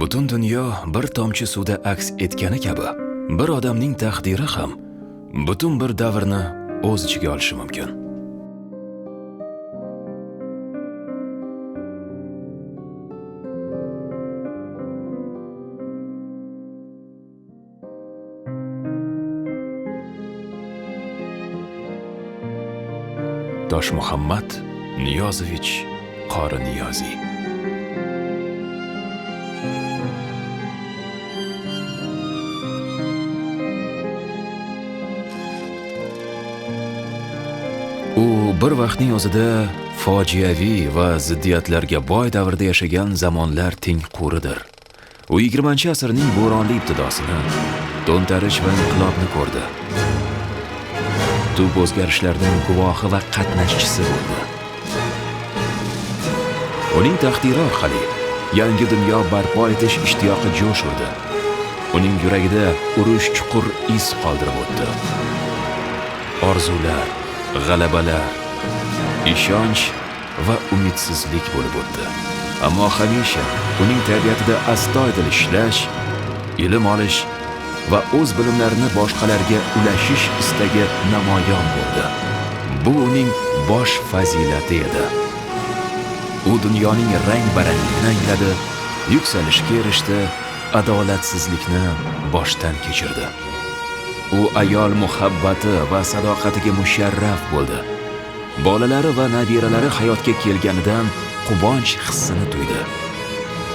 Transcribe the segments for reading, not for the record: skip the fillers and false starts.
Butun dunyo bir tomchi suvda aks etgani kabi, bir odamning taqdiri ham butun bir davrni o'z ichiga olishi mumkin. Toshmuhammad Niyozovich Qori Niyoziy. U bir vaqtning o'zida fojiaviy va ziddiyatlarga boy davrda yashagan zamonlar tengquridir. U 20-asrning bo'ronli ibtidosini, to'ntarish va inqilobni ko'rdi. Tub o'zgarishlarning guvohi va qatnashchisi bo'ldi. Uning taqdiri orqali yangi dunyo barpo etish ishtiyoqi jo'sh urdi. Uning yuragida urush chuqur iz qoldirib o'tdi. Orzular, g'alabalar, ishonch va umidsizlik bo'lib o'tdi. Ammo hamisha uning tabiatida astoydil ishlash, ilm olish va o'z bilimlarini boshqalarga ulashish istagi namoyon bo'ldi. Bu uning bosh fazilati edi. U dunyoning rang-barangligini angladi, yuksalishga erishdi, adolatsizlikni boshdan kechirdi. U ayol muhabbati va sadoqatiga musharraf bo'ldi. Bolalari va nabiralari hayotga kelganidan quvonch hissini tuydi.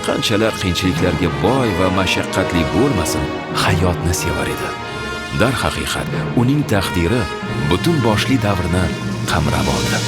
Qanchalar qiyinchiliklarga boy va mashaqqatli bo'lmasin, hayotni sevar edi. Darhaqiqat, uning taqdiri butun boshli davrni qamrab oldi.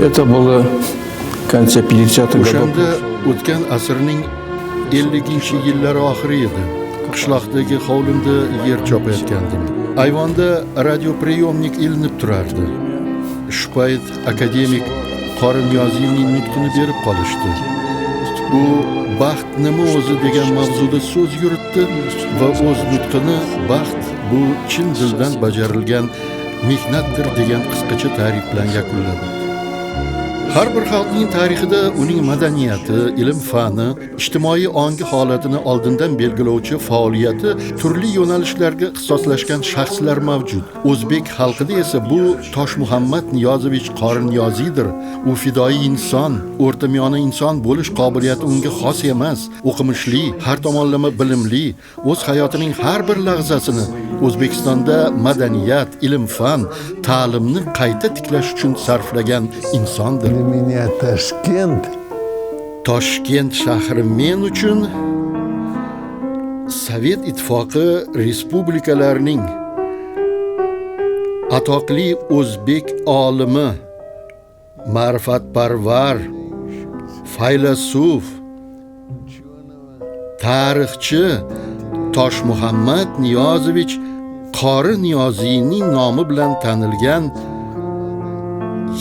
Это было в конце 50-х годов. O'shanda o'tgan asrning 50-yillari oxiri edi. Qishloqdagi hovlimda yer chopayotgandim. Ayvonda radiopriyomnik ilinib turardi. Shu payt akademik Qori Niyoziyning nutqini berib qolishdi. U baxt nima o'zi degan mavzuda so'z yuritdi va o'z nutqini baxt bu chin dildan bajarilgan mehnatdir degan qisqacha ta'rif bilan yakunladi. Har bir xalqning tarixida uning madaniyati, ilm-fani, ijtimoiy ongi holatini oldindan belgilovchi faoliyati turli yo'nalishlarga ixtisoslashgan shaxslar mavjud. O'zbek xalqida esa bu Toshmuhammad Niyozovich Qori Niyoziydir. U fidoyi inson, o'rtamiyona inson bo'lish qobiliyati unga xos emas. O'qimishli, har tomonlama bilimli, o'z hayotining har bir lahzasini O'zbekistonda madaniyat, ilm-fan, ta'limni qayta tiklash uchun sarflagan insondir. Toshkent shahri men uchun Sovet Ittifoqi respublikalarining atoqli o'zbek olimi, ma'rifatparvar, faylasuf, tarixchi Toshmuhammad Niyozovich Qori Niyoziyning nomi bilan tanilgan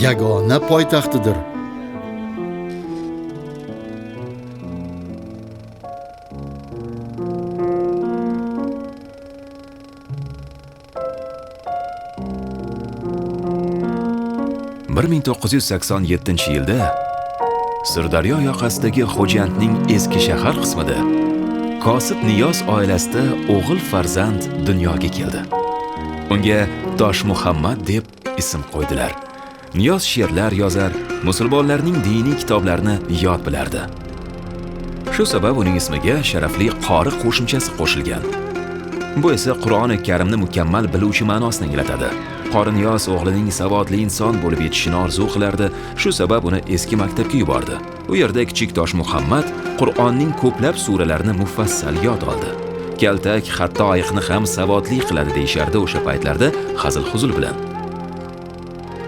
yagona poytaxtidir. Bir 1987-yilda Sirdaryo yoqasidagi Xo'jandning eski shahar qismida Kosib Niyoz oilasida o'g'il farzand dunyoga keldi. Unga Toshmuhammad deb ism qo'ydilar. Niyoz she'rlar yozar, musulmonlarning diniy kitoblarini yod bilardi. Shu sabab uning ismiga sharafli qori qo'shimchasi qo'shilgan. Bu esa Qur'oni Karimni mukammal biluvchi ma'nosini anglatadi. Qori Niyoz o'g'lining savodli inson bo'lib yetishini orzu qilardi. Shu sabab uni eski maktabga yubordi. U yerda kichik Toshmuhammad Qur'onning ko'plab suralarini mufassal yod oldi. Kaltak hatto ayiqni ham savodli qiladi deyishardi o'sha paytlarda hazil-huzul bilan.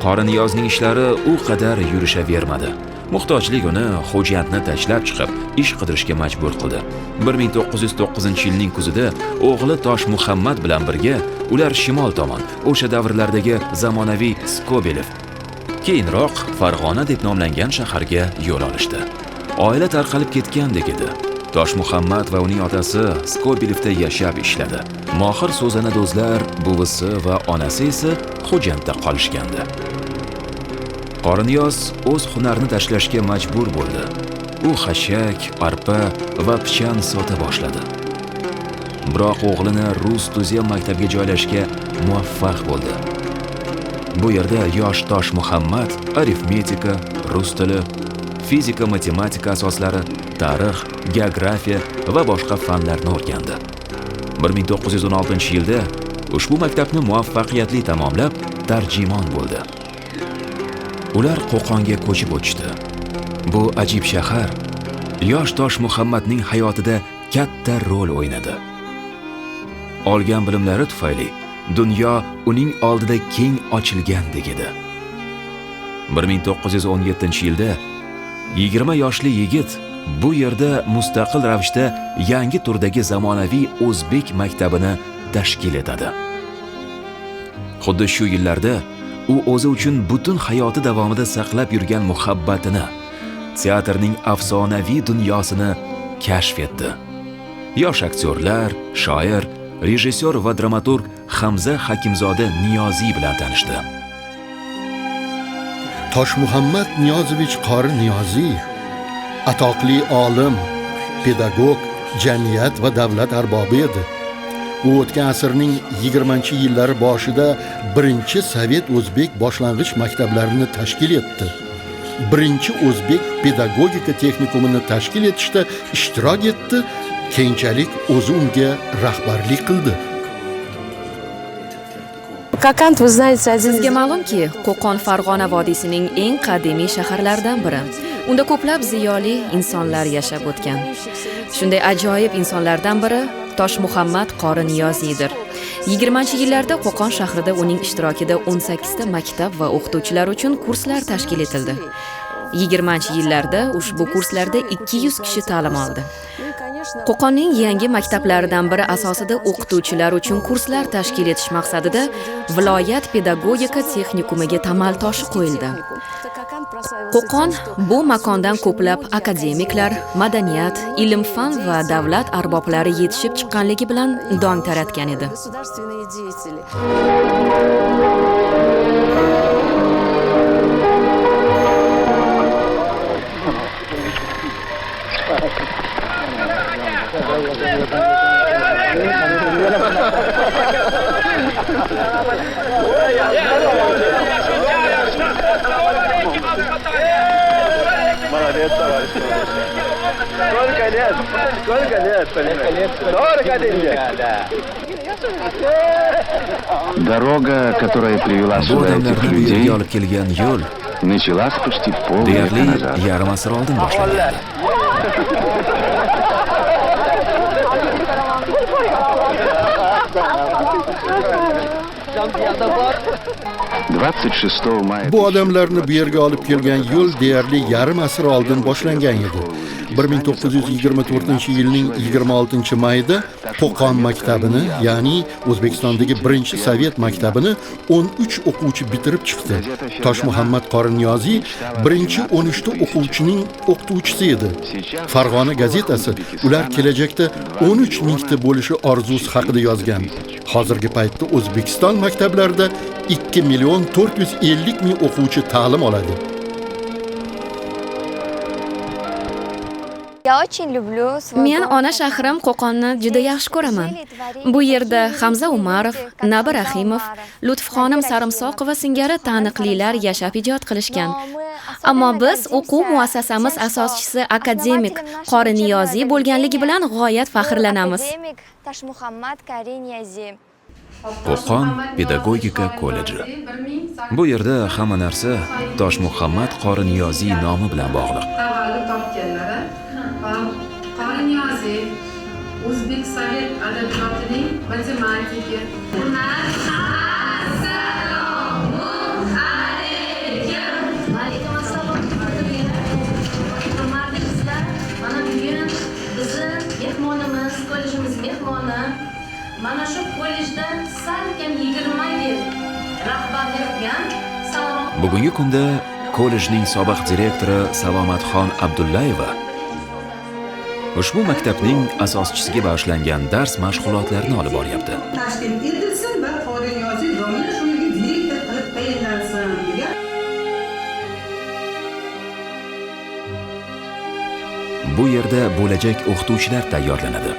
Qori Niyozning ishlari u qadar yurishavermadi. Muhtojlik uni xo'jandni tashlab chiqib, ish qidirishga majbur qildi. 1909-yilning kuzida o'g'li Tosh Muhammad bilan birga ular shimol tomon, o'sha davrlardagi zamonaviy Skobelev, keyinroq Farg'ona deb nomlangan shaharga yo'l olishdi. Oila tarqalib ketgandek edi. Tosh Muhammad va uning otasi Skobelevda yashab ishladi. Mohir so'zanadozlar buvisi va onasi esa xo'jandda qolishgandi. Qori Niyoz o'z hunarini tashlashga majbur bo'ldi. U xashak, arpa va pichan sota boshladi. Biroq o'g'lini rus tuzem maktabiga joylashga muvaffaq bo'ldi. Bu yerda yosh Tosh Muhammad arifmetika, rus tili, fizika, matematika asoslari, tarix, geografiya va boshqa fanlarni o'rgandi. 1916-yilda ushbu maktabni muvaffaqiyatli tamomlab, tarjimon bo'ldi. Ular Qo'qonga ko'chib o'tishdi. Bu ajib shahar yosh Tosh Muhammadning hayotida katta rol o'ynadi. Olgan bilimlari tufayli dunyo uning oldida keng ochilgandek edi. 1917-yilda 20 yoshli yigit bu yerda mustaqil ravishda yangi turdagi zamonaviy o'zbek maktabini tashkil etadi. Xuddi shu yillarda u o'zi uchun butun hayoti davomida saqlab yurgan muhabbatini, teatrning afsonaviy dunyosini kashf etdi. Yosh aktyorlar, shoir, rejissyor va dramaturg Hamza Hakimzoda Niyoziy bilan tanishdi. Tosh Muhammad Niyozovich Qori Niyoziy atoqli olim, pedagog, jamiyat va davlat arbobi edi. U o'tgan asrning 20-yillari boshida birinchi Sovet o'zbek boshlang'ich maktablarini tashkil etdi. Birinchi o'zbek pedagogika texnikumini tashkil etishda ishtirok etdi, keyinchalik o'zi unga rahbarlik qildi. Sizga ma'lumki, Qo'qon Farg'ona vodiysining eng qadimiy shaharlaridan biri. Unda ko'plab ziyoli insonlar yashab o'tgan. Shunday ajoyib insonlardan biri Tosh Muhammad Qori Niyoziydir. 20-yillarda Qo'qon shahrida uning ishtirokida 18 ta maktab va o'qituvchilar uchun kurslar tashkil etildi. 20-yillarda ushbu kurslarda 200 kishi ta'lim oldi. Qo'qonning yangi maktablaridan biri asosida o'qituvchilar uchun kurslar tashkil etish maqsadida viloyat pedagogika texnikumiga tamal toshi qo'yildi. Qo'qon bu makondan ko'plab akademiklar, madaniyat, ilm-fan va davlat arboblari yetishib chiqqanligi bilan dong taratgan edi. Дорога, которая привела Bu сюда этих odamlarni bu людей, yerga olib kelgan yo'l началась почти полвека deyarli назад. yarim asr oldin boshlangandi. Bu odamlarni bu yerga olib kelgan yo'l deyarli yarim asr oldin boshlangan edi. 1924-yilning 26-mayida Qo'qon maktabini, ya'ni O'zbekistondagi birinchi Sovet maktabini 13 o'quvchi bitirib chiqdi. Tosh Muhammad Qori Niyoziy birinchi 13 ta o'quvchining o'qituvchisi edi. Farg'ona gazetasi ular kelajakda 13 mingta bo'lishi orzusi haqida yozgan. Hozirgi paytda O'zbekiston maktablarida 2.450.000 o'quvchi ta'lim oladi. Men ona shahrim Qo'qonni juda yaxshi ko'raman. Bu yerda Hamza Umarov, Nabi Rahimov, Lutfxonim Sarimsoqova singari taniqlilar yashab ijod qilishgan. Ammo biz o'quv muassasamiz asoschisi akademik Qori Niyoziy bo'lganligi bilan g'oyat faxrlanamiz. Qo'qon pedagogika kolleji. Bu yerda hamma narsa Tosh Muhammad Qori Niyoziy nomi bilan bog'liq. Qori Niyoziy O'zbek Sovet adabiyotining matematiki. ichidan salkam 20 yil rahbarlik qilgan Bugungi kunda kollejning sobiq direktori Salomatxon Abdullayeva ushbu maktabning asoschisiga bag'ishlangan dars mashg'ulotlarini olib boryapti. Tashkil etilsin va qori niyoziy domla shunga direktor qilib tayinlansin degan. Bu yerda bo'lajak o'qituvchilar tayyorlanadi.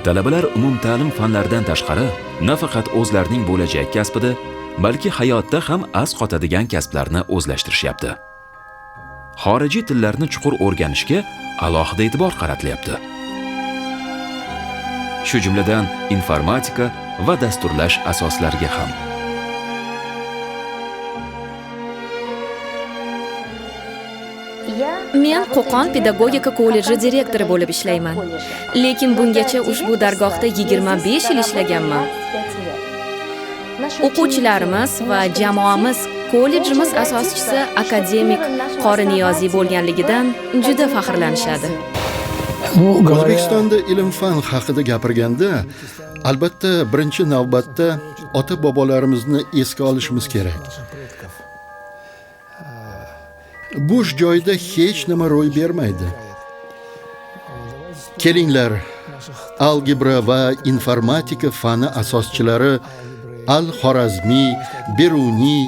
Talabalar umumta'lim fanlaridan tashqari nafaqat o'zlarining bo'lajak kasbida, balki hayotda ham as qotadigan kasblarni o'zlashtirishyapti. Xorijiy tillarni chuqur o'rganishga alohida e'tibor qaratilyapti. Shu jumladan informatika va dasturlash asoslariga ham. Men Qo'qon pedagogika kolleji direktori bo'lib ishlayman. Lekin bungacha ushbu dargohda 25 yil ishlaganman. O'quvchilarimiz va jamoamiz kollejimiz asoschisi akademik Qori Niyoziy bo'lganligidan juda faxrlanishadi. O'zbekistonda ilm-fan haqida gapirganda, albatta birinchi navbatda ota-bobolarimizni esga olishimiz kerak. Bo'sh joyda hech nima ro'y bermaydi. Kelinglar, algebra va informatika fani asoschilari Al-Xorazmiy, Beruniy,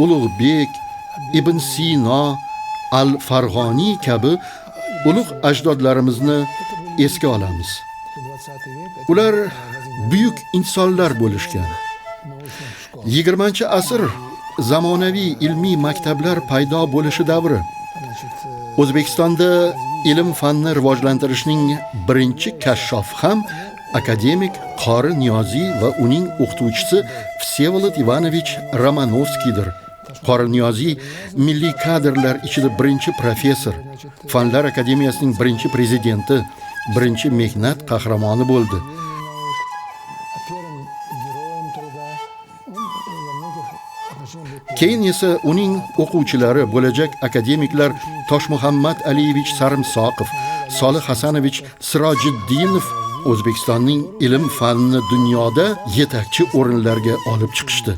Ulug'bek, Ibn Sino, Al-Farg'oniy kabi ulug' ajdodlarimizni esga olamiz. Ular buyuk insonlar bo'lishgan. 20-asr zamonaviy ilmiy maktablar paydo bo'lishi davri. O'zbekistonda ilm-fanni rivojlantirishning birinchi kashshofi ham akademik Qori Niyoziy va uning o'qituvchisi Vsevolod Ivanovich Romanovskiydir. Qori Niyoziy milliy kadrlar ichida birinchi professor, Fanlar akademiyasining birinchi prezidenti, birinchi mehnat qahramoni bo'ldi. Keyin esa uning o'quvchilari bo'lajak akademiklar Toshmuhammad Aliyevich Sarimsoqov, Solih Hasanovich Sirojiddinov O'zbekistonning ilm fanini dunyoda yetakchi o'rinlarga olib chiqishdi.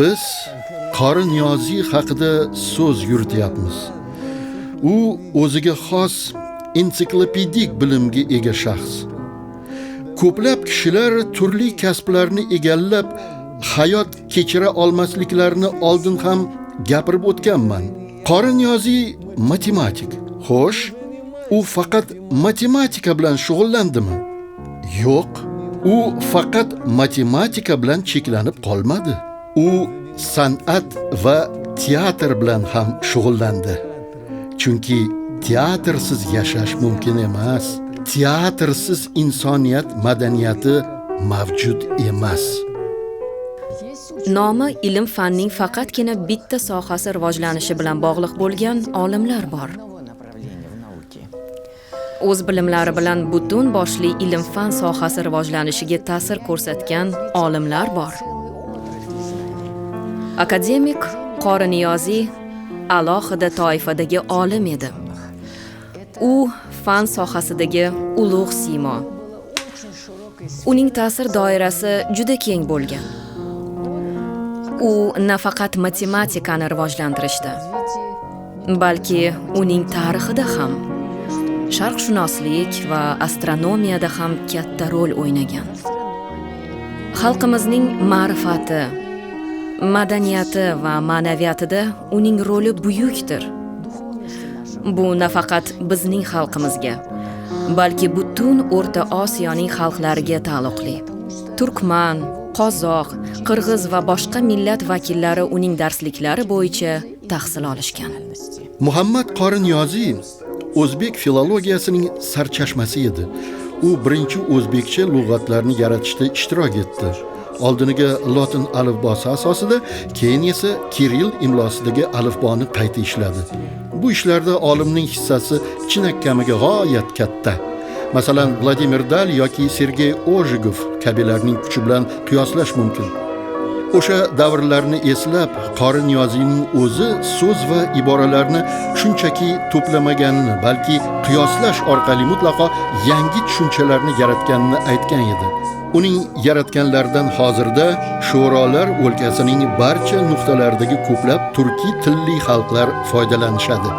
Biz Qori Niyoziy haqida so'z yurityapmiz. U o'ziga xos ensiklopedik bilimga ega shaxs. Ko'plab kishilar turli kasblarni egallab hayot kechira olmasliklarini oldin ham gapirib o'tganman. Qori Niyoziy matematik. Xo'sh, u faqat matematika bilan shug'ullandimi? Yo'q, u faqat matematika bilan cheklanib qolmadi. U san'at va teatr bilan ham shug'ullandi. Chunki teatrsiz yashash mumkin emas. Teatrsiz insoniyat madaniyati mavjud emas. Nomi ilm fanning faqatgina bitta sohasi rivojlanishi bilan bog'liq bo'lgan olimlar bor. O'z bilimlari bilan butun boshli ilm-fan sohasi rivojlanishiga ta'sir ko'rsatgan olimlar bor. Akademik Qori Niyoziy alohida toifadagi olim edi. U fan sohasidagi ulug' siymo. Uning ta'sir doirasi juda keng bo'lgan. U nafaqat matematikani rivojlantirishdi, balki uning tarixida ham, sharqshunoslik va astronomiyada ham katta rol o'ynagan. Xalqimizning ma'rifati, madaniyati va ma'naviyatida uning roli buyukdir. Bu nafaqat bizning xalqimizga, balki butun O'rta Osiyoning xalqlariga taalluqli. Turkman, qozoq, qirg'iz va boshqa millat vakillari uning darsliklari bo'yicha tahsil olishgan. Muhammad Qori Niyoziy o'zbek filologiyasining sarchashmasi edi. U birinchi o'zbekcha lug'atlarni yaratishda ishtirok etdi. Oldiniga lotin alifbosi asosida, keyin esa Kirill imlosidagi alifboni qayta ishladi. Bu ishlarda olimning hissasi chinakamiga g'oyat katta. Masalan, Vladimir Dal yoki Sergey Ojegov kabilarning kuchi bilan qiyoslash mumkin. O'sha davrlarni eslab, Qori Niyoziyning o'zi so'z va iboralarni shunchaki to'plamaganini, balki qiyoslash orqali mutlaqo yangi tushunchalarni yaratganini aytgan edi. Uning yaratganlaridan hozirda Sho'rolar o'lkasining barcha nuqtalaridagi ko'plab turkiy tilli xalqlar foydalanishadi.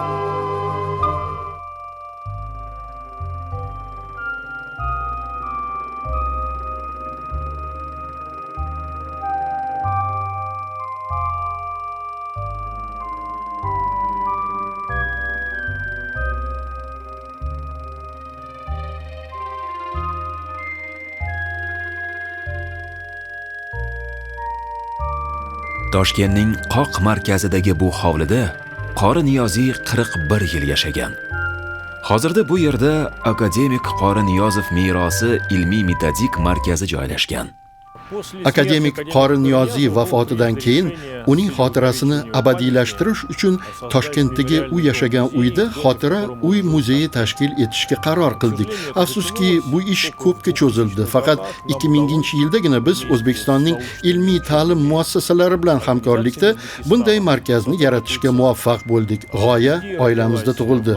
Toshkentning qoq markazidagi bu hovlida Qori Niyoziy 41 yil yashagan. Hozirda bu yerda akademik Qori Niyozov merosi ilmiy-metodik markazi joylashgan. Akademik Qori Niyoziy vafotidan keyin uning xotirasini abadiylashtirish uchun Toshkentdagi u yashagan uyda xotira uy muzeyi tashkil etishga qaror qildik. Afsuski, bu ish ko'pga cho'zildi. Faqat 2000-yildagina biz O'zbekistonning ilmiy ta'lim muassasalari bilan hamkorlikda bunday markazni yaratishga muvaffaq bo'ldik. G'oya oilamizda tug'ildi.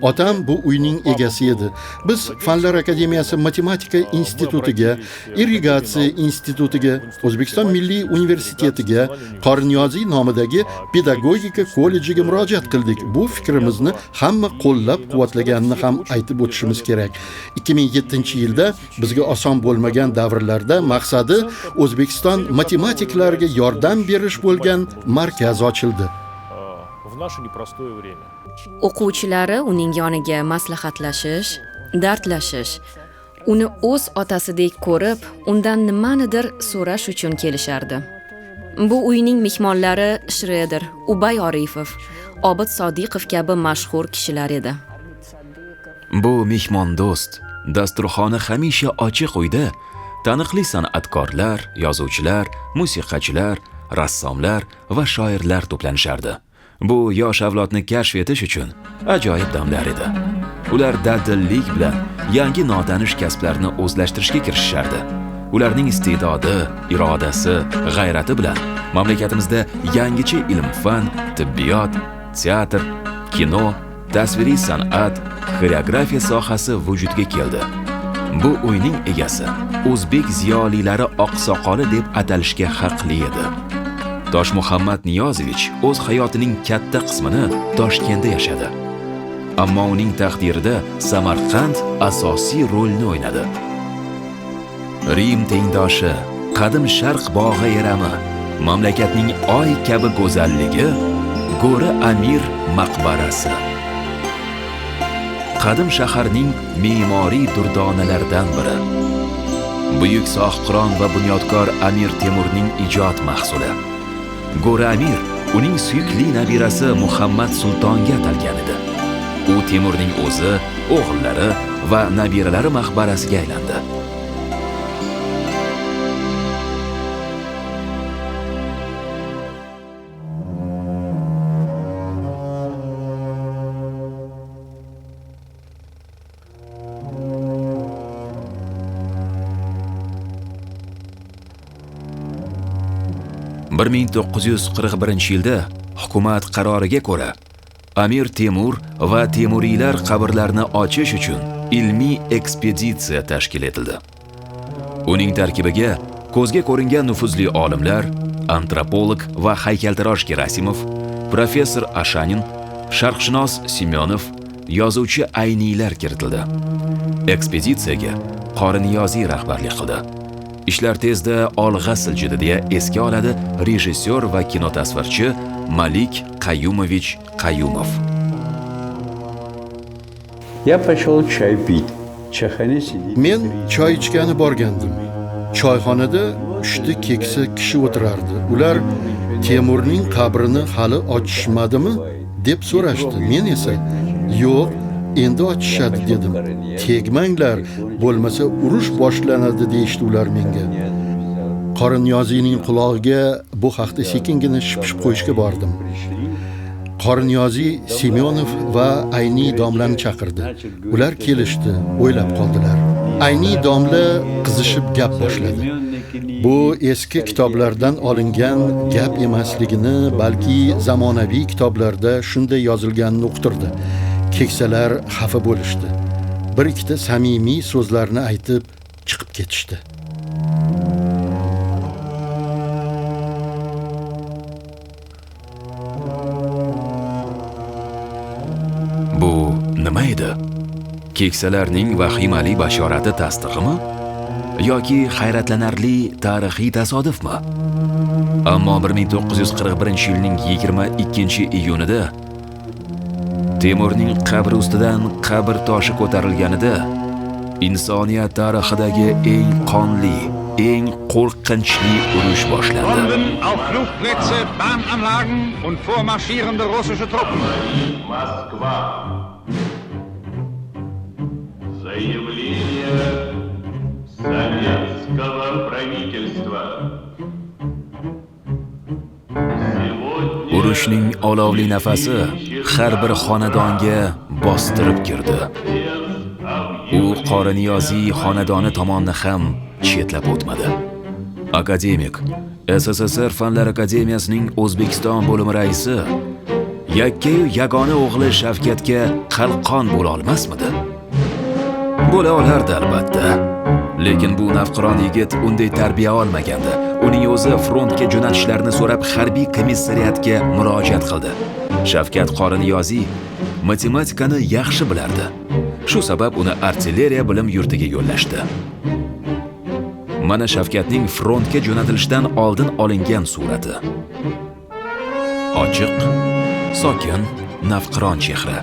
Otam bu uyning egasi edi. Biz Fanlar akademiyasi matematika institutiga, irrigatsiya institutiga, O'zbekiston Milliy universitetiga, Qori Niyoziy nomidagi pedagogika kollejiga murojaat qildik. Bu fikrimizni hamma qo'llab-quvvatlaganini ham aytib o'tishimiz kerak. 2007-yilda bizga oson bo'lmagan davrlarda maqsadi O'zbekiston matematiklariga yordam berish bo'lgan markaz ochildi. O'quvchilari uning yoniga maslahatlashish, dardlashish, uni o'z otasidek ko'rib, undan nimanidir so'rash uchun kelishardi. Bu uyning mehmonlari Shredder, Ubay Orifov, Obid Sodiqov kabi mashhur kishilar edi. Bu mehmondo'st, dasturxoni hamisha ochiq uyda taniqli san'atkorlar, yozuvchilar, musiqachilar, rassomlar va shoirlar to'planishardi. Bu yosh avlodni kashf etish uchun ajoyib damlar edi. Ular dadillik bilan yangi notanish kasblarni o'zlashtirishga kirishishardi. Ularning iste'dodi, irodasi, g'ayrati bilan mamlakatimizda yangicha ilm-fan, tibbiyot, teatr, kino, tasviriy san'at, xoreografiya sohasi vujudga keldi. Bu uyning egasi o'zbek ziyolilari oqsoqoli deb atalishga haqli edi. Toshmuhammad Niyozovich o'z hayotining katta qismini Toshkentda yashadi. Ammo uning taqdirida Samarqand asosiy rolni o'ynadi. Rim tengdoshi, qadim Sharq bog'i erami, mamlakatning oy kabi go'zalligi, Go'ri Amir maqbarasi. Qadim shaharning me'moriy durdonalaridan biri. Buyuk sohibqiron va bunyodkor Amir Temurning ijod mahsuli. Go'ri Amir uning suyukli nabirasi Muhammad Sultonga atalgan edi. U Temurning o'zi, o'g'illari va nabiralari maqbarasiga aylandi. Bir 1941-yilda hukumat qaroriga ko'ra Amir Temur va Temuriylar qabrlarini ochish uchun ilmiy ekspeditsiya tashkil etildi. Uning tarkibiga ko'zga ko'ringan nufuzli olimlar, antropolog va haykaltarosh Gerasimov, professor Ashanin, sharqshunos Semyonov, yozuvchi Ayniylar kiritildi. Ekspeditsiyaga Qori Niyoziy rahbarlik qildi. Ishlar tezda olg'a siljidi deya esga oladi rejissyor va kinotasvirchi Malik Qayumovich Qayumov. Я пошел чай пить. Чайхана сидит. Men choy ichgani borgandim. Choyxonada 3 keksa kishi o'tirardi. Ular Temurning qabrini hali ochishmadimi deb so'rashdi. Men esa yo'q, endi ochishadi dedim. Tegmanglar, bo'lmasa urush boshlanadi deyishdi ular menga. Qori Niyoziyning qulog'iga bu haqda sekingina shipshib qo'yishga bordim. Qori Niyoziy Semyonov va Ayniy domlani chaqirdi. Ular kelishdi, o'ylab qoldilar. Ayniy domla qizishib gap boshladi. Bu eski kitoblardan olingan gap emasligini, balki zamonaviy kitoblarda shunday yozilganini uqtirdi. Keksalar xafa bo'lishdi. Bir ikkita samimiy so'zlarni aytib chiqib ketishdi. nima edi? Keksalarning vahimali bashorati tasdig'imi yoki hayratlanarli tarixiy tasodifmi? Ammo 1941-yilning 22-iyunida Temurning qabri ustidan qabr toshi ko'tarilganida insoniyat tarixidagi eng qonli, eng qo'rqinchli urush boshlandi. Bomben auf Flugplätze, Bahnanlagen und vormarschierende russische Truppen. Москва. Заявление советского правительства. Urushning olovli nafasi har bir xonadonga bostirib kirdi. U Qori Niyoziy xonadoni tomonni ham chetlab o'tmadi. Akademik, SSSR Fanlar Akademiyasining O'zbekiston bo'limi raisi yakkayu yagona o'g'li Shavkatga qalqon bo'la olmasmidi? Bo'la olardi albatta. Lekin bu navqiron yigit unday tarbiya olmagandi. Uning o'zi frontga jo'natishlarni so'rab harbiy komissariyatga murojaat qildi. Shavkat Qori Niyoziy matematikani yaxshi bilardi. Shu sabab uni artilleriya bilim yurtiga yo'llashdi. Mana Shavkatning frontga jo'natilishidan oldin olingan surati. Ochiq, sokin, navqiron chehra.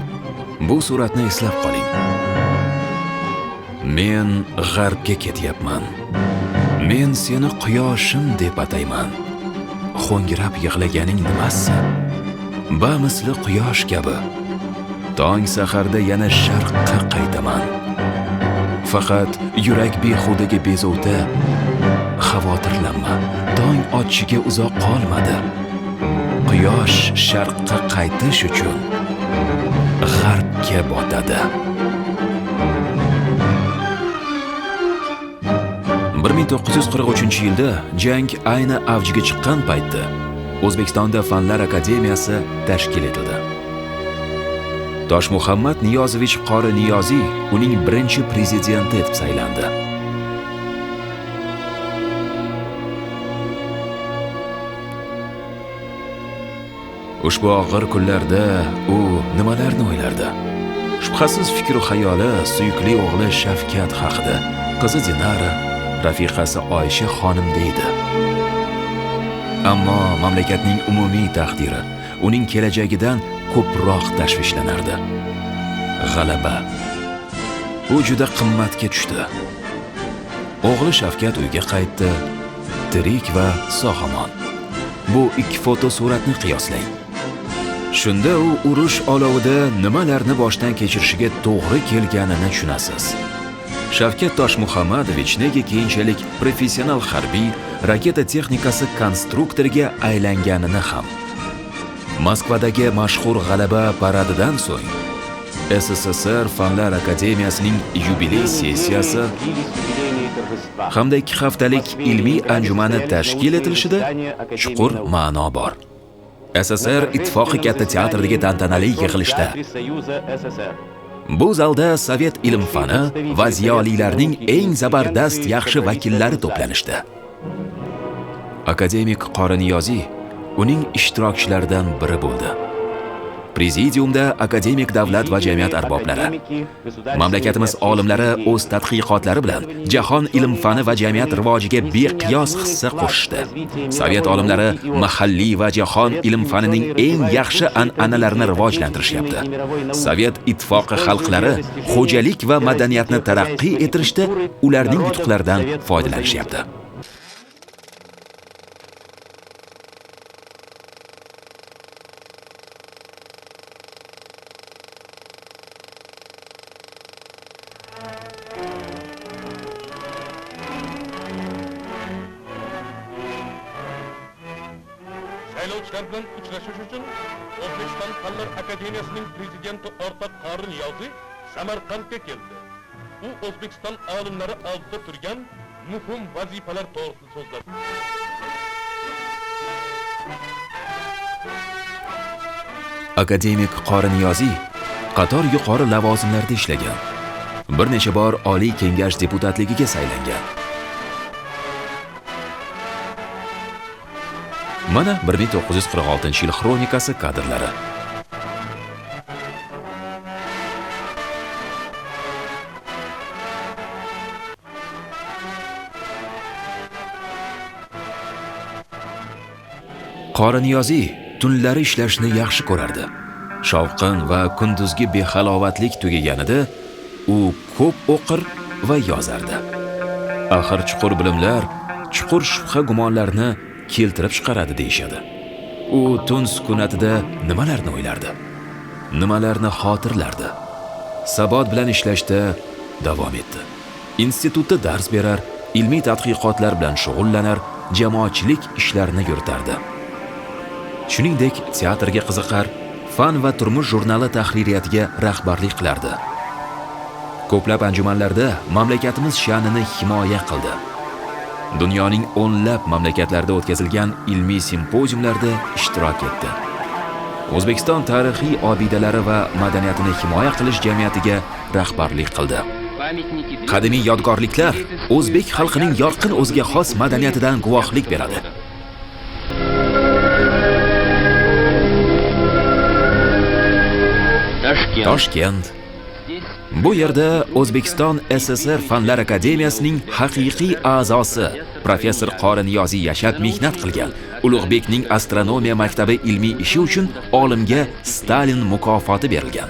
Bu suratni eslab qoling. Men g'arbga ketyapman. Men seni quyoshim deb atayman. Xo'ngrab yig'laganing nimasi? Bamisli quyosh kabi. Tong saharda yana sharqqa qaytaman. Faqat yurak behudaga bezovta. Xavotirlanma. Tong otishiga uzoq qolmadi. Quyosh sharqqa qaytish uchun g'arbga botadi. 1943-yilda jang ayni avjiga chiqqan paytda O'zbekistonda Fanlar Akademiyasi tashkil etildi. Toshmuhammad Niyozovich Qori Niyoziy uning birinchi prezidenti etib saylandi. Ushbu og'ir kunlarda u nimalarni o'ylardi? Shubhasiz fikr va xayoli suyukli o'g'li Shavkat haqida, qizi Dinara, rafiqasi Oysha xonimda edi. Ammo mamlakatning umumiy taqdiri uning kelajagidan ko'proq tashvishlanardi. G'alaba. U juda qimmatga tushdi. O'g'li Shavkat uyga qaytdi, tirik va sog'-omon. Bu ikki fotosuratni qiyoslang. Shunda u urush olovida nimalarni boshdan kechirishiga to'g'ri kelganini tushunasiz. Shavkat Toshmuhammadovich nega keyinchalik professional harbiy raketa texnikasi konstruktoriga aylanganini ham. Moskvadagi mashhur g'alaba paradidan so'ng SSSR Fanlar Akademiyasining yubiley sessiyasi hamda 2 haftalik ilmiy anjumani tashkil etilishida chuqur ma'no bor. SSR ittifoqi katta teatridagi tantanali yig'ilishda bu zalda Sovet ilm-fani va ziyolilarning eng zabardast yaxshi vakillari to'planishdi. Akademik Qori Niyoziy uning ishtirokchilaridan biri bo'ldi. Prezidiumda akademik davlat va jamiyat arboblari, mamlakatimiz olimlari o'z tadqiqotlari bilan jahon ilm-fani va jamiyat rivojiga beqiyos hissa qo'shdi. Sovet olimlari mahalliy va jahon ilm-fanining eng yaxshi an'analarini rivojlantirishyapti. Sovet ittifoqi xalqlari xo'jalik va madaniyatni taraqqiy ettirishda ularning yutuqlaridan foydalanishyapti. Saylovchilar bilan uchrashish uchun O'zbekiston Fanlar Akademiyasining prezidenti O'rtoq Qori Niyoziy Samarqandga keldi. U O'zbekiston olimlari oldida turgan muhim vazifalar to'g'risida so'zladi. Akademik Qori Niyoziy qator yuqori lavozimlarda ishlagan. Bir necha bor Oliy Kengash deputatligiga saylangan. Mana 1946-yil xronikasi kadrlari. Qori Niyoziy tunlari ishlashni yaxshi ko'rardi. Shovqin va kunduzgi behalovatlik tugaganida u ko'p o'qir va yozardi. Axir chuqur bilimlar chuqur shubha gumonlarni keltirib chiqaradi deyshadi. U tun sukunatida nimalarni o'ylardi? Nimalarni xotirlardi? Sabot bilan ishlashda davom etdi. Institutda dars berar, ilmiy tadqiqotlar bilan shug'ullanar, jamoatchilik ishlarini yuritardi. Shuningdek, teatrga qiziqar, fan va turmush jurnali tahririyatiga rahbarlik qilardi. Ko'plab anjumanlarda mamlakatimiz sha'nini himoya qildi. Dunyoning o'nlab mamlakatlarida o'tkazilgan ilmiy simpoziumlarda ishtirok etdi. O'zbekiston tarixiy obidalari va madaniyatini himoya qilish jamiyatiga rahbarlik qildi. Qadimiy yodgorliklar o'zbek xalqining yorqin o'ziga xos madaniyatidan guvohlik beradi. Toshkent. Bu yerda O'zbekiston SSR Fanlar akademiyasining haqiqiy a'zosi professor Qori Niyoziy yashab mehnat qilgan. Ulug'bekning astronomiya maktabi ilmiy ishi uchun olimga Stalin mukofoti berilgan.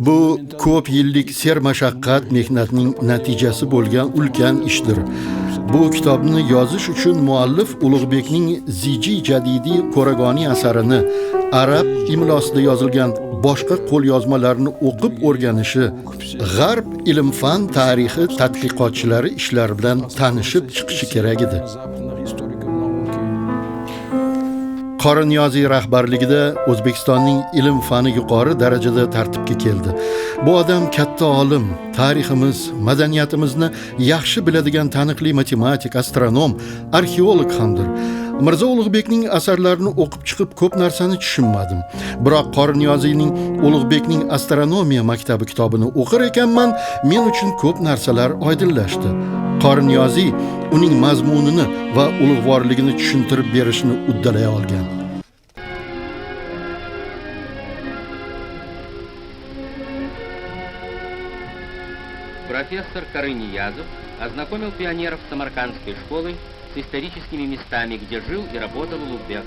Bu ko'p yillik sermashaqqat mehnatning natijasi bo'lgan ulkan ishdir. Bu kitobni yozish uchun muallif Ulug'bekning Ziji Jadidi Qo'rag'oniy asarini arab imlosida yozilgan boshqa qo'lyozmalarni o'qib o'rganishi, g'arb ilm-fan tarixi tadqiqotchilari ishlari bilan tanishib chiqishi kerak edi. Qori Niyoziy rahbarligida O'zbekistonning ilm-fani yuqori darajada tartibga keldi. Bu odam katta olim, tariximiz, madaniyatimizni yaxshi biladigan taniqli matematik, astronom, arxeolog hamdir. Mirzo Ulug'bekning asarlarini o'qib chiqib ko'p narsani tushunmadim. Biroq Qori Niyoziyning Ulug'bekning astronomiya maktabi kitobini o'qir ekanman, men uchun ko'p narsalar oydinlashdi. Qori Niyoziy uning mazmunini va ulug'vorligini tushuntirib berishni uddalay olgan. Профессор Кары Ниязов ознакомил пионеров Самаркандской школы с историческими местами, где жил и работал Улугбек.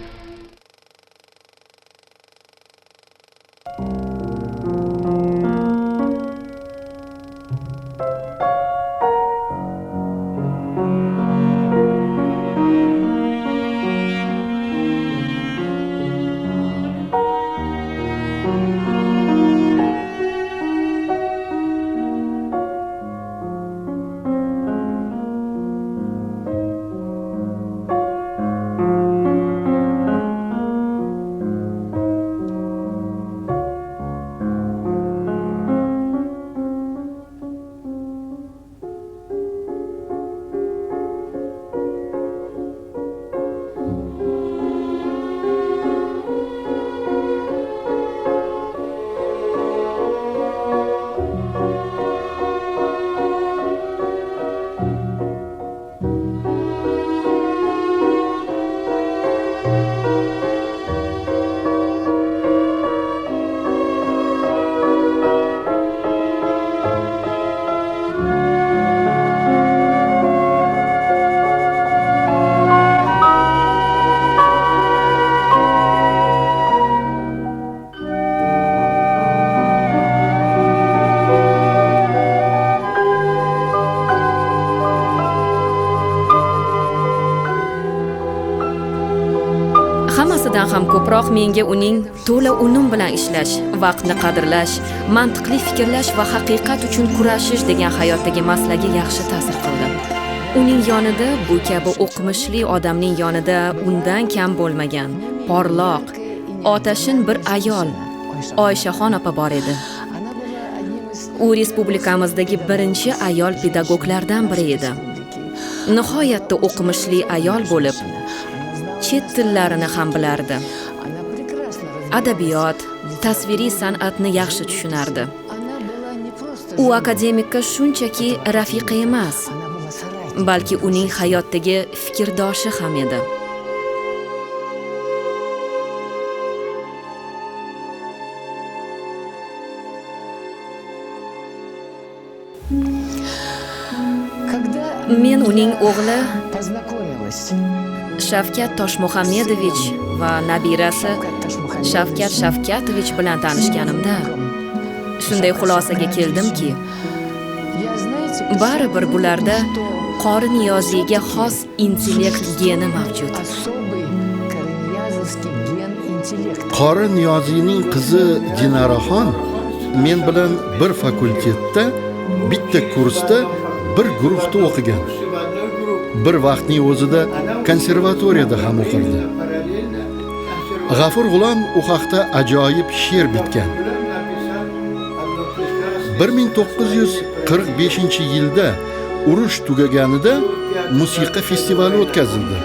Hammasidan ham ko'proq menga uning to'la unum bilan ishlash, vaqtni qadrlash, mantiqli fikrlash va haqiqat uchun kurashish degan hayotdagi maslagi yaxshi ta'sir qildi. Uning yonida bu kabi o'qimishli odamning yonida undan kam bo'lmagan, porloq, otashin bir ayol, Oyshaxon opa bor edi. U respublikamizdagi birinchi ayol pedagoglardan biri edi. Nihoyatda o'qimishli ayol bo'lib, chet tillarini ham bilardi. Adabiyot, tasviriy san'atni yaxshi tushunardi. U akademikka shunchaki rafiqa emas, balki uning hayotdagi fikrdoshi ham edi. Men uning o'g'li Shavkat Toshmuhammedovich va nabirasi Shavkat Shavkatovich bilan tanishganimda shunday xulosaga keldimki, baribir bularda Qori Niyoziyga xos intellekt geni mavjud. Qori Niyoziyning qizi Dinaraxon men bilan bir fakultetda, bitta kursda, bir guruhda o'qigan. Bir vaqtning o'zida konservatoriyada ham o'qirdi. G'afur G'ulom u haqda ajoyib she'r bitgan. 1945-yilda urush tugaganida musiqa festivali o'tkazildi.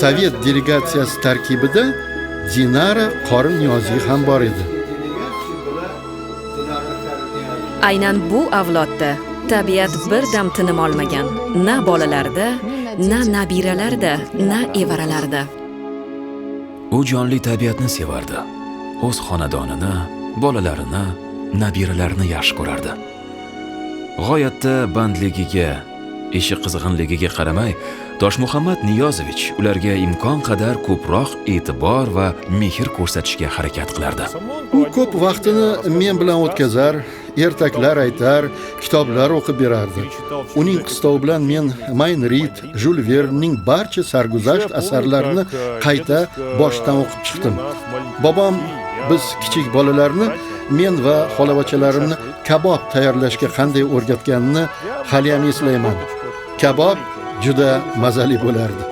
Sovet delegatsiyasi tarkibida Dinara Qori Niyoziy ham bor edi. Aynan bu avlodda tabiat bir dam tinim olmagan. Na bolalarda, na nabiralarda, na evaralarda. U jonli tabiatni sevardi. O'z xonadonini, bolalarini, nabiralarini yaxshi ko'rardi. G'oyatda bandligiga, ishi qizg'inligiga qaramay, Toshmuhammad Niyozovich ularga imkon qadar ko'proq e'tibor va mehr ko'rsatishga harakat qilardi. U ko'p vaqtini men bilan o'tkazar, ertaklar aytar, kitoblar o'qib berardi. Uning qistovi bilan men Mayn Rid, Jules Verne'ning barcha sarguzasht asarlarini qayta boshdan o'qib chiqdim. Bobom biz kichik bolalarni men va xolavachalarimni kabob tayyorlashga qanday o'rgatganini hali ham eslayman. Kabob juda mazali bo'lardi.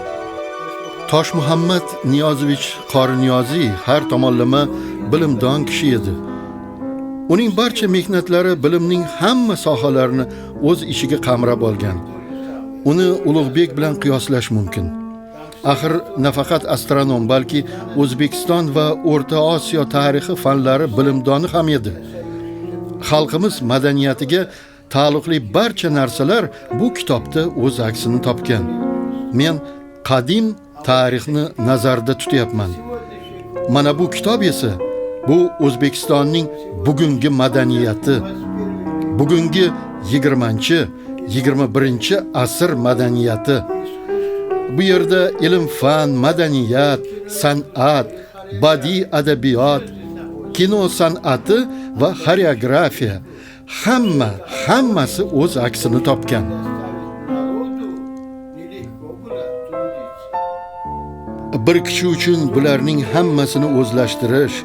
Toshmuhammad Niyozovich Qori Niyoziy har tomonlama bilimdon kishi edi. Uning barcha mehnatlari bilimning hamma sohalarini o'z ichiga qamrab olgan. Uni Ulug'bek bilan qiyoslash mumkin. Axir nafaqat astronom, balki O'zbekiston va O'rta Osiyo tarixi fanlari bilimdoni ham edi. Xalqimiz madaniyatiga taalluqli barcha narsalar bu kitobda o'z aksini topgan. Men qadim tarixni nazarda tutyapman. Mana bu kitob esa bu O'zbekistonning bugungi madaniyati, bugungi 20-21 asr madaniyati. Bu yerda ilm, fan, madaniyat, san'at, badiiy adabiyot, kino san'ati va xoreografiya hammasi o'z aksini topgan. Bir kishi uchun bularning hammasini o'zlashtirish,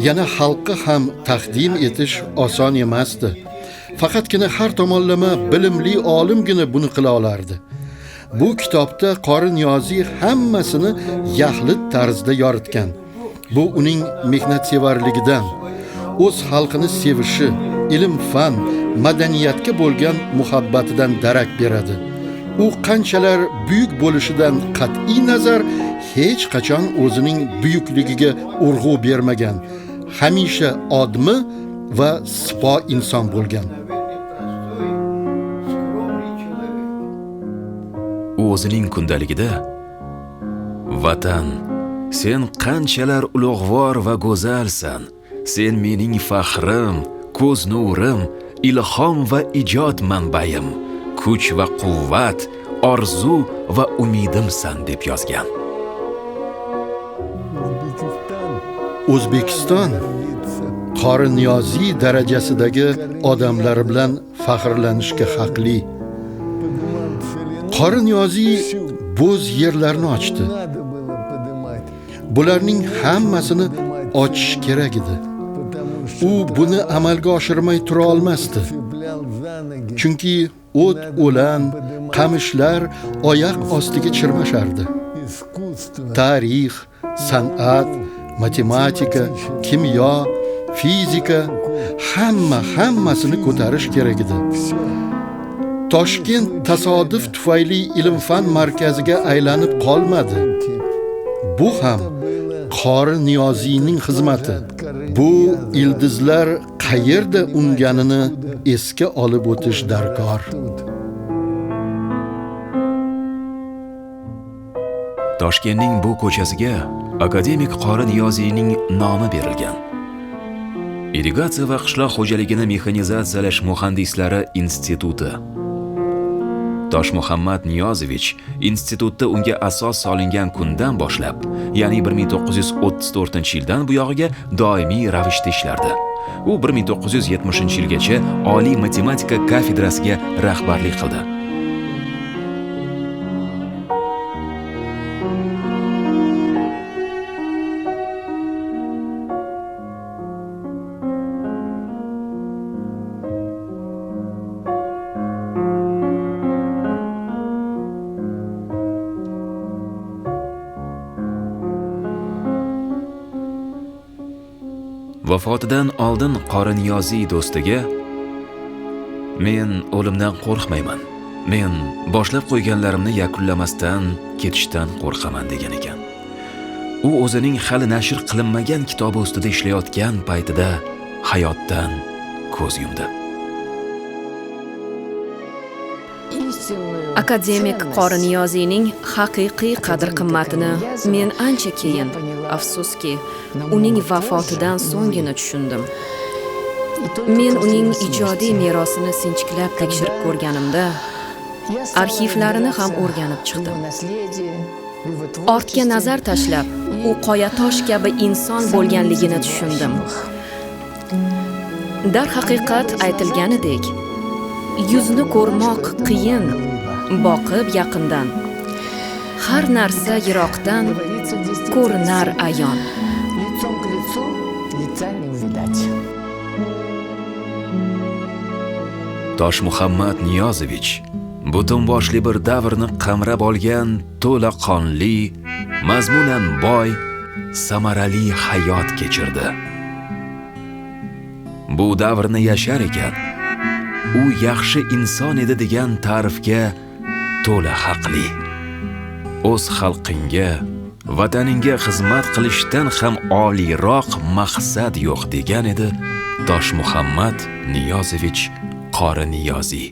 yana xalqqa ham taqdim etish oson emasdi. Faqatgina har tomonlama bilimli olimgina buni qila olardi. Bu kitobda Qori Niyoziy hammasini yaxlit tarzda yoritgan. Bu uning mehnatsevarligidan, o'z xalqini sevishi, ilm, fan, madaniyatga bo'lgan muhabbatidan darak beradi. U qanchalar buyuk bo'lishidan qat'iy nazar hech qachon o'zining buyukligiga urg'u bermagan. Hamisha odmi va sipo inson bo'lgan. U o'zining kundaligida Vatan, sen qanchalar ulug'vor va go'zalsan. Sen mening faxrim, ko'z nurim, ilhom va ijod manbayim, kuch va quvvat, orzu va umidimsan deb yozgan. O'zbekiston Qori Niyoziy darajasidagi odamlar bilan faxrlanishga haqli. Qori Niyoziy bo'z yerlarni ochdi. Bularning hammasini ochish kerak edi. U buni amalga oshirmay tura olmasdi. Chunki o't, o'lan, qamishlar oyoq ostiga chirmashardi. Tarix, san'at, matematika, kimyo, fizika hammasini ko'tarish kerak edi. Toshkent tasodif tufayli ilm-fan markaziga aylanib qolmadi. Bu ham Qori Niyoziyning xizmati. Bu ildizlar qayerda unganini esga olib o'tish darkor. Toshkentning bu ko'chasiga akademik Qori Niyoziyning nomi berilgan. Irrigatsiya va qishloq xo'jaligini mexanizatsiyalash muhandislari instituti. Toshmuhammad Niyozovich institutda unga asos solingan kundan boshlab, ya'ni 1934-yildan buyog'iga doimiy ravishda ishlardi. U 1970-yilgacha oliy matematika kafedrasiga rahbarlik qildi. Vafotidan oldin Qori Niyoziy do'stiga "Men o'limdan qo'rqmayman. Men boshlab qo'yganlarimni yakunlamasdan ketishdan qo'rqaman" degan ekan. U o'zining hali nashr qilinmagan kitobi ustida ishlayotgan paytida hayotdan ko'z yumdi. Akademik Qori Niyoziyning haqiqiy qadr-qimmatini men ancha keyin, afsuski, uning vafotidan so'nggina tushundim. Men uning ijodiy merosini sinchiklab tekshirib ko'rganimda, arxivlarini ham o'rganib chiqdim. Ortga nazar tashlab, u qoyatosh kabi inson bo'lganligini tushundim. Darhaqiqat aytilganidek, yuzni ko'rmoq qiyin, boqib yaqindan. Har narsa yiroqdan ko'rinar ayon. Toshmuhammad Niyozovich butun boshli bir davrni qamrab olgan to'la qonli, mazmunan boy, samarali hayot kechirdi. Bu davrni yashar ekan, u yaxshi inson edi degan ta'rifga to'la haqli. O'z xalqingga, vataningga xizmat qilishdan ham oliyroq maqsad yo'q degan edi Toshmuhammad Niyozovich Qori Niyoziy.